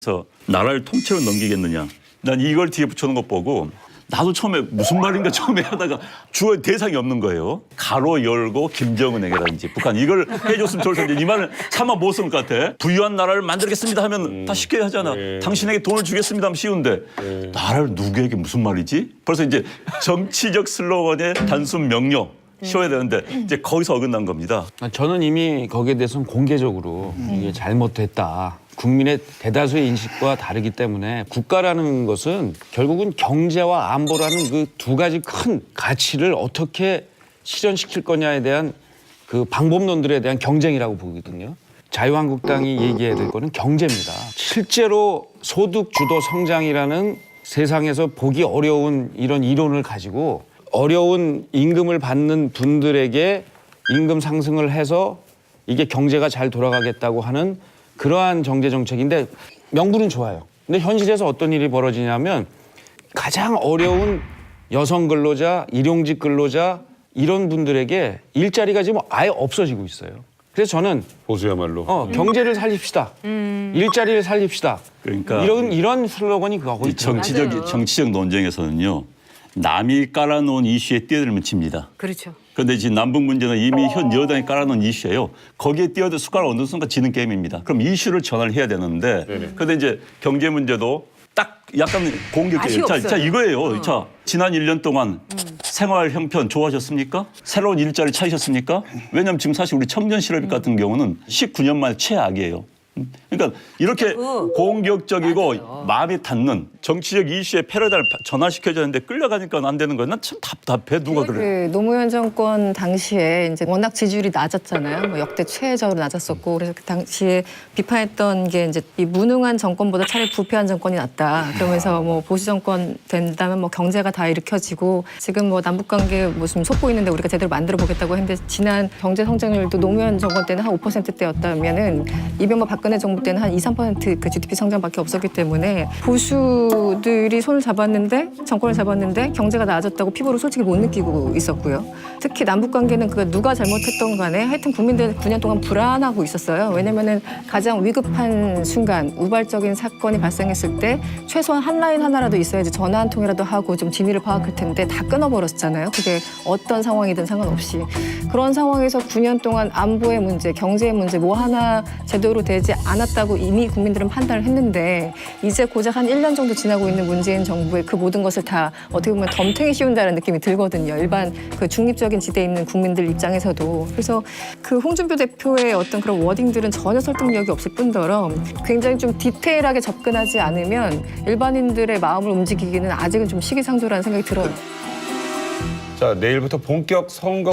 그래서 나라를 통째로 넘기겠느냐. 난 이걸 뒤에 붙여놓은 것 보고 나도 처음에 무슨 말인가 처음에 하다가 주어 대상이 없는 거예요. 가로 열고 김정은에게라든지 북한 이걸 해줬으면 좋을 텐데 이 말을 차마 못 쓰는 것 같아. 부유한 나라를 만들겠습니다 하면 다 쉽게 하잖아. 당신에게 돈을 주겠습니다 하면 쉬운데 나라를 누구에게 무슨 말이지? 벌써 이제 정치적 슬로건의 단순 명령 쉬어야 되는데 이제 거기서 어긋난 겁니다. 저는 이미 거기에 대해서는 공개적으로 이게 잘못됐다. 국민의 대다수의 인식과 다르기 때문에 국가라는 것은 결국은 경제와 안보라는 그 두 가지 큰 가치를 어떻게 실현시킬 거냐에 대한 그 방법론들에 대한 경쟁이라고 보거든요. 자유한국당이 얘기해야 될 거는 경제입니다. 실제로 소득 주도 성장이라는 세상에서 보기 어려운 이런 이론을 가지고 어려운 임금을 받는 분들에게 임금 상승을 해서 이게 경제가 잘 돌아가겠다고 하는 그러한 경제 정책인데 명분은 좋아요. 근데 현실에서 어떤 일이 벌어지냐면 가장 어려운 여성 근로자, 일용직 근로자 이런 분들에게 일자리가 지금 아예 없어지고 있어요. 그래서 저는 보수야말로 경제를 살립시다. 일자리를 살립시다. 그러니까 이런 슬로건이 그거고 이 있죠. 정치적 논쟁에서는요. 남이 깔아놓은 이슈에 뛰어들면 집니다. 그렇죠. 그런데 지금 남북 문제는 이미 현 여당이 깔아놓은 이슈예요. 거기에 뛰어들 숟가락 얹는 순간 지는 게임입니다. 그럼 이슈를 전환을 해야 되는데 그런데 이제 경제 문제도 딱 약간 공격적이에요. 자, 이거예요. 자, 지난 1년 동안 생활 형편 좋아졌습니까? 새로운 일자리 찾으셨습니까? 왜냐하면 지금 사실 우리 청년 실업 같은 경우는 19년 만에 최악이에요. 그러니까 이렇게 공격적이고 마음이 닿는 정치적 이슈의 패러다임을 전환시켜줘야 하는데 끌려가니까 안 되는 거야. 난 참 답답해. 누가 그래. 그 노무현 정권 당시에 이제 워낙 지지율이 낮았잖아요. 뭐 역대 최저로 낮았었고 그래서 그 당시에 비판했던 게 이제 이 무능한 정권보다 차라리 부패한 정권이 낫다. 그러면서 뭐 보수 정권 된다면 뭐 경제가 다 일으켜지고 지금 뭐 남북 관계 무슨 속고 있는데 우리가 제대로 만들어 보겠다고 했는데 지난 경제 성장률도 노무현 정권 때는 한 5%대였다면은 이명박 박근혜 정부 때는 한 2, 3% 그 GDP 성장밖에 없었기 때문에 보수들이 손을 잡았는데 정권을 잡았는데 경제가 나아졌다고 피부로 솔직히 못 느끼고 있었고요. 특히 남북 관계는 그 누가 잘못했던 간에 하여튼 국민들 9년 동안 불안하고 있었어요. 왜냐면은 가장 위급한 순간 우발적인 사건이 발생했을 때 최소한 한 라인 하나라도 있어야지 전화 한 통이라도 하고 좀 진위를 파악할 텐데 다 끊어버렸잖아요. 그게 어떤 상황이든 상관없이. 그런 상황에서 9년 동안 안보의 문제, 경제의 문제 뭐 하나 제대로 되지 않았다고 이미 국민들은 판단을 했는데 이제 고작 한 1년 정도 지나고 있는 문재인 정부의 그 모든 것을 다 어떻게 보면 덤탱이 씌운다는 느낌이 들거든요. 일반 그 중립적인 지대에 있는 국민들 입장에서도. 그래서 그 홍준표 대표의 어떤 그런 워딩들은 전혀 설득력이 없을 뿐더러 굉장히 좀 디테일하게 접근하지 않으면 일반인들의 마음을 움직이기는 아직은 좀 시기상조라는 생각이 들어요. 자 내일부터 본격 선거